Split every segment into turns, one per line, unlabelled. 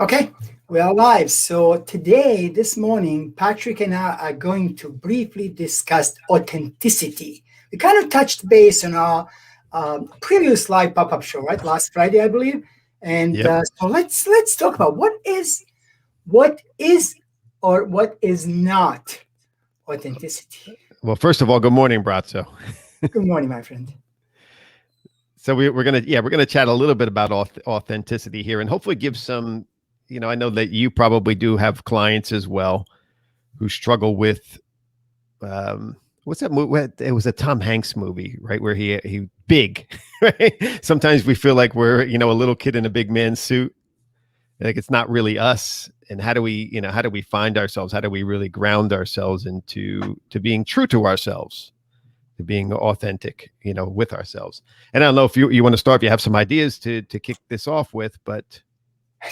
Okay, we are live. So today, this morning, Patrick and I are going to briefly discuss authenticity. We kind of touched base on our previous live pop-up show, right? Last Friday, I believe. And
Yep.
so let's talk about what is or what is not authenticity.
Well, first of all, good morning, Brazzo.
Good morning, my friend.
So we're gonna chat a little bit about authenticity here, and hopefully give some. I know that you probably do have clients as well who struggle with what's that movie? It was a Tom Hanks movie, right? Where he big. Right? Sometimes we feel like we're a little kid in a big man's suit, like it's not really us. And how do we find ourselves? How do we really ground ourselves into being true to ourselves? To being authentic, with ourselves. And I don't know if you want to start, if you have some ideas to kick this off with, but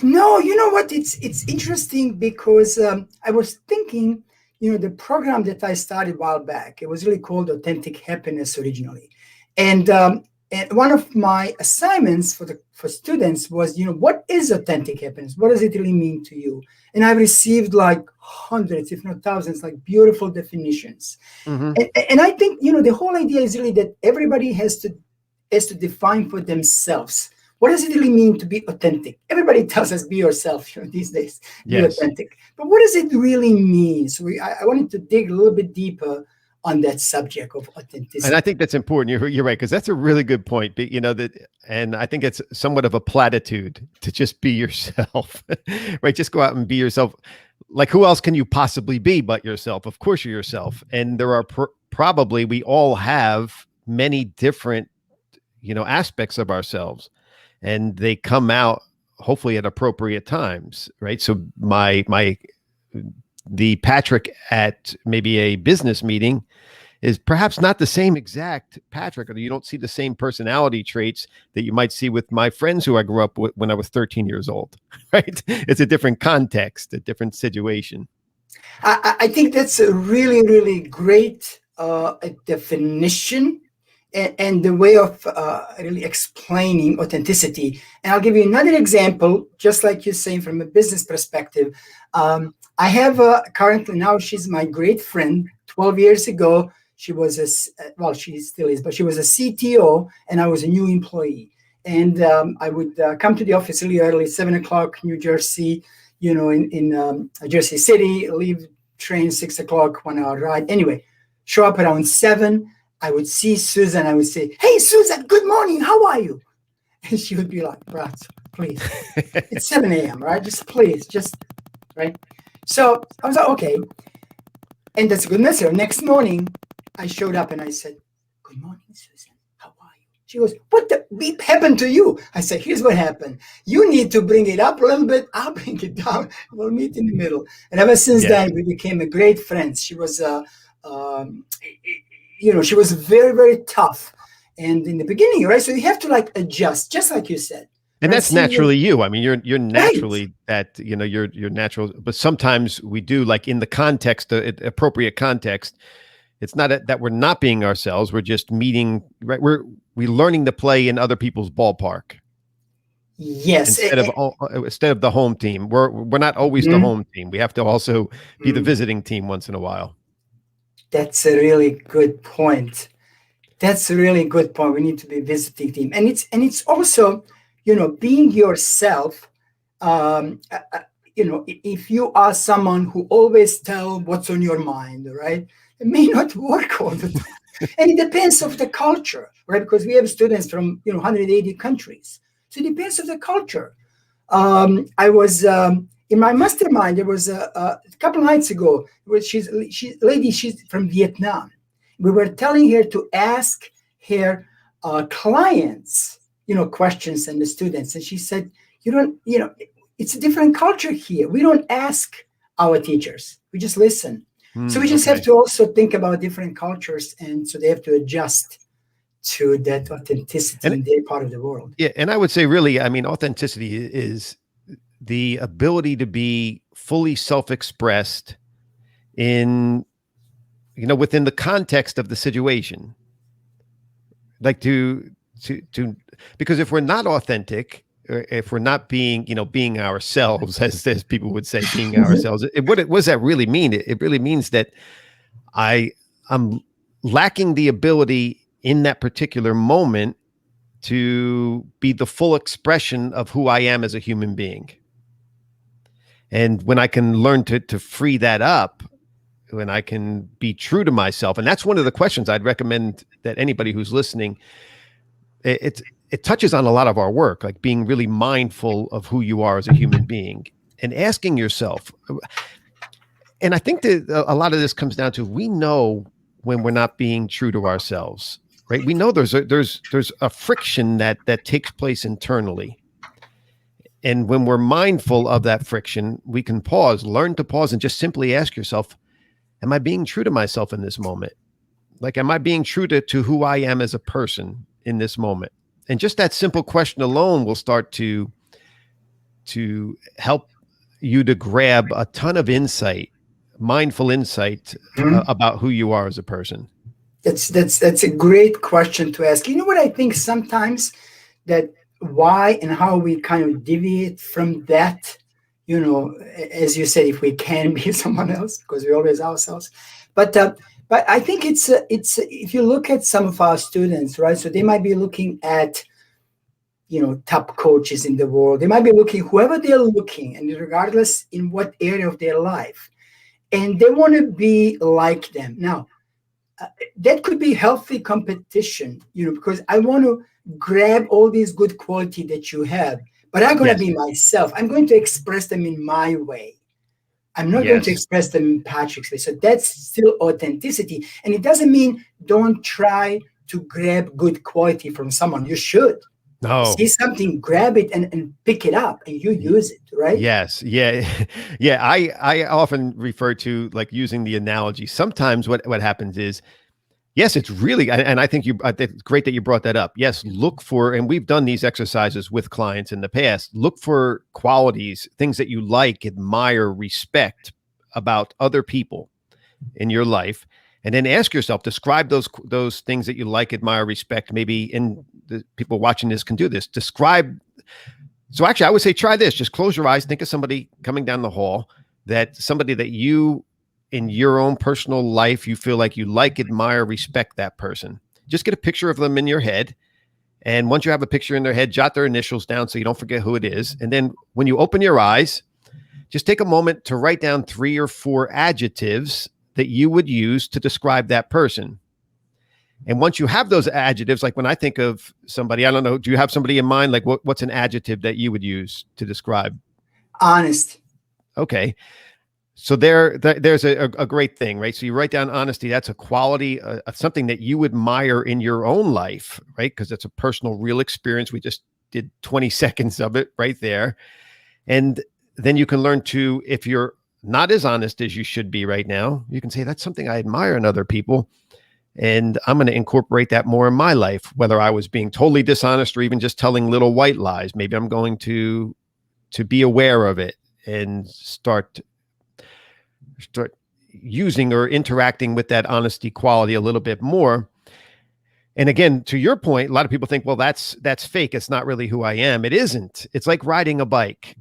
No, you know what? It's interesting because I was thinking, the program that I started a while back, it was really called Authentic Happiness originally, and one of my assignments for students was, what is authentic happiness? What does it really mean to you? And I received like hundreds, if not thousands, like beautiful definitions.
Mhm.
And I think, the whole idea is really that everybody has to define for themselves. What does it really mean to be authentic? Everybody tells us be yourself, these days, be
Yes.
authentic. But what does it really mean? So I wanted to dig a little bit deeper on that subject of
And I
authenticity.
think that's important. You're right, because that's a really good point. But and I think it's somewhat of a platitude to just be yourself, right? Just go out and be yourself. Like, who else can you possibly be but yourself? Of course, you're yourself. And there are probably, we all have many different, aspects of ourselves, and they come out hopefully at appropriate times, right? So the Patrick at maybe a business meeting is perhaps not the same exact Patrick, or you don't see the same personality traits that you might see with my friends who I grew up with when I was 13 years old, right? It's a different context, a different situation.
I think that's a really, really great definition and the way of really explaining authenticity. And I'll give you another example, just like you're saying from a business perspective. I have currently now, she's my great friend. 12 years ago, she was well, she still is, but she was a CTO and I was a new employee. And I would come to the office really early, 7 o'clock, New Jersey, in Jersey City, leave train 6 o'clock, 1 hour ride. Anyway, show up around 7. I would see Susan. I would say, "Hey, Susan, good morning. How are you?" And she would be like, "Brad, please. It's 7 a.m., right? Just please, just right." So I was like, "Okay." And that's a good message. Next morning, I showed up and I said, "Good morning, Susan. How are you?" She goes, "What the beep happened to you?" I said, "Here's what happened. You need to bring it up a little bit. I'll bring it down. We'll meet in the middle." And ever since
Yes.
then, we became a great friends. She was, um, she was very, very tough. And in the beginning, right? So you have to like adjust, just like you said.
And
Right?
that's
See what,
naturally you. I mean, you're
right.
naturally that, you're natural, but sometimes we do, like in the context, the appropriate context. It's not that we're not being ourselves. We're just meeting, right? We're learning to play in other people's ballpark
Yes.
instead of the home team. We're not always the
Mhm.
home team. We have to also be the
Mhm.
visiting team once in a while.
That's a really good point. That's a really good point. We need to be visiting team, and it's also, being yourself. If you are someone who always tell what's on your mind, right, it may not work all the time, and it depends of the culture, right? Because we have students from 180 countries, so it depends of the culture. I was in my mastermind. There was a couple nights ago. She's from Vietnam. We were telling her to ask her clients, questions and the students, and she said, "You don't, it's a different culture here. We don't ask our teachers. We just listen. So we just have
Okay.
to also think about different cultures, and so they have to adjust to that authenticity
And
in their part of the world."
yeah, and I would say really, I mean, authenticity is the ability to be fully self-expressed in, within the context of the situation. Like to because if we're not authentic, if we're not being, being ourselves, as people would say, being ourselves, what does that really mean? It really means that I'm lacking the ability in that particular moment to be the full expression of who I am as a human being. And when I can learn to free that up, when I can be true to myself, and that's one of the questions I'd recommend that anybody who's listening, it touches on a lot of our work, like being really mindful of who you are as a human being and asking yourself. And I think that a lot of this comes down to, we know when we're not being true to ourselves, right? We know there's a friction that takes place internally. And when we're mindful of that friction, we can learn to pause and just simply ask yourself, am I being true to myself in this moment? Like, am I being true to who I am as a person in this moment? And just that simple question alone will start to help you to grab a ton of insight, mindful insight about who you are as a person.
That's a great question to ask. You know what I think sometimes, that why and how we kind of deviate from that, as you said, if we can be someone else, because we're always ourselves. But I think it's if you look at some of our students, right? So they might be looking at, top coaches in the world. They might be looking, whoever they're looking, and regardless in what area of their life, and they want to be like them. Now, that could be healthy competition, because I want to grab all these good quality that you have, but I'm going to be myself. I'm going to express them in my way. I'm not going to express them in Patrick's way. So that's still authenticity. And it doesn't mean don't try to grab good quality from someone. You should.
No.
See something, grab it and pick it up, and you use it, right?
Yes. Yeah. Yeah. I often refer to, like, using the analogy. Sometimes what happens is, yes, it's really, and I think it's great that you brought that up. Yes, look for, and we've done these exercises with clients in the past, look for qualities, things that you like, admire, respect about other people in your life. And then ask yourself, describe those things that you like, admire, respect. Maybe the people watching this can do this. Describe. So actually, I would say try this. Just close your eyes. Think of somebody coming down the hall, somebody that you, in your own personal life, you feel like you like, admire, respect that person. Just get a picture of them in your head. And once you have a picture in their head, jot their initials down so you don't forget who it is. And then when you open your eyes, just take a moment to write down 3 or 4 adjectives that you would use to describe that person. And once you have those adjectives, like when I think of somebody, I don't know, do you have somebody in mind? Like what's an adjective that you would use to describe?
Honest.
Okay. So there's a great thing, right? So you write down honesty. That's a quality, something that you admire in your own life, right? Because it's a personal, real experience. We just did 20 seconds of it right there. And then you can learn to, if you're not as honest as you should be right now, you can say, that's something I admire in other people. And I'm going to incorporate that more in my life, whether I was being totally dishonest or even just telling little white lies. Maybe I'm going to be aware of it and start using or interacting with that honesty quality a little bit more. And again, to your point, a lot of people think, well, that's fake. It's not really who I am. It isn't. It's like riding a bike.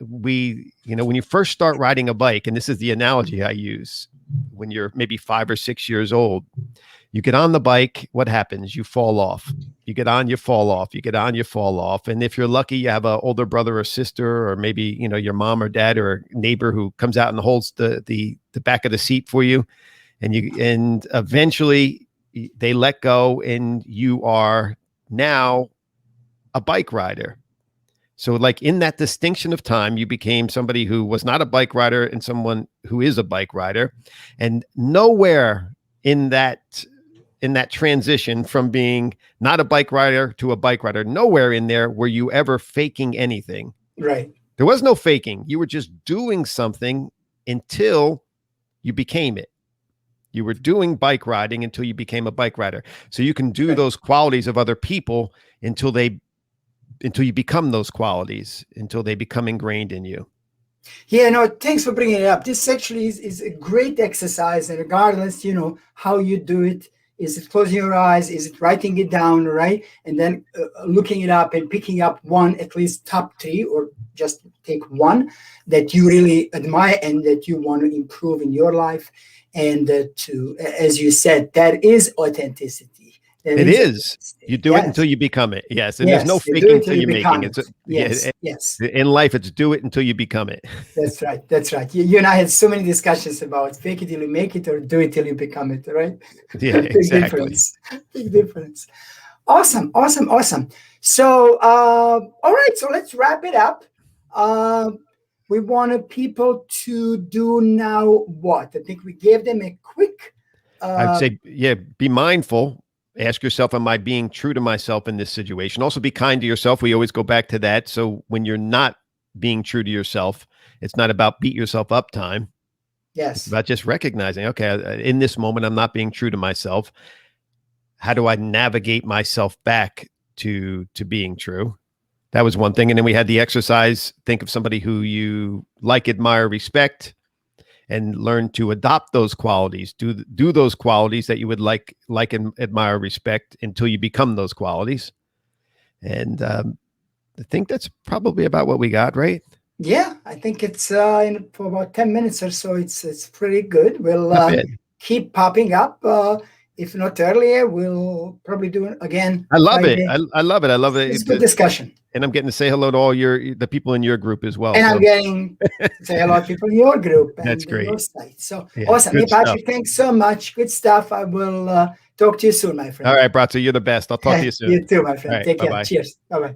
When you first start riding a bike, and this is the analogy I use, when you're maybe 5 or 6 years old, you get on the bike, what happens? You fall off. You get on, you fall off. You get on, you fall off. And if you're lucky, you have an older brother or sister, or maybe, your mom or dad or a neighbor who comes out and holds the back of the seat for you. And eventually they let go, and you are now a bike rider. So like in that distinction of time, you became somebody who was not a bike rider and someone who is a bike rider. And nowhere in that transition from being not a bike rider to a bike rider, nowhere in there were you ever faking anything.
Right.
There was no faking. You were just doing something until you became it. You were doing bike riding until you became a bike rider. So you can do those qualities of other people until you become those qualities, until they become ingrained in you.
Yeah, no, thanks for bringing it up. This actually is a great exercise, and regardless, how you do it, Is it closing your eyes? Is it writing it down, right? And then looking it up and picking up one, at least top three, or just take one that you really admire and that you want to improve in your life. And to, as you said, that is authenticity.
It is. You do it until you become it. Yes. And there's no faking until you're making it.
Yes. Yes.
In life, it's do it until you become it.
That's right. That's right. You and I had so many discussions about fake it till you make it or do it till you become it, right?
Yeah,
Big
exactly.
difference. Big difference. Awesome. Awesome. Awesome. So, all right. So let's wrap it up. We wanted people to do now what? I think we gave them a quick.
I'd say, yeah, be mindful. Ask yourself, am I being true to myself in this situation? Also be kind to yourself. We always go back to that. So when you're not being true to yourself, it's not about beat yourself up time.
Yes.
It's about just recognizing, okay, in this moment, I'm not being true to myself. How do I navigate myself back to being true? That was one thing. And then we had the exercise. Think of somebody who you like, admire, respect, and learn to adopt those qualities. Do those qualities that you would like and admire, respect until you become those qualities. And I think that's probably about what we got, right?
Yeah, I think it's for about 10 minutes or so. It's pretty good. We'll keep popping up. If not earlier, we'll probably do it again.
I love it. I love it. I love it.
It's a good discussion.
And I'm getting to say hello to all the people in your group as well.
And I'm getting to say hello to people in your group and
that's great.
Your site. So awesome. Hey, Patrick, thanks so much. Good stuff. I will talk to you soon, my friend.
All right, Braco, you're the best. I'll talk to you soon.
You too, my friend.
Right,
take
bye-bye.
care. Cheers. Bye-bye.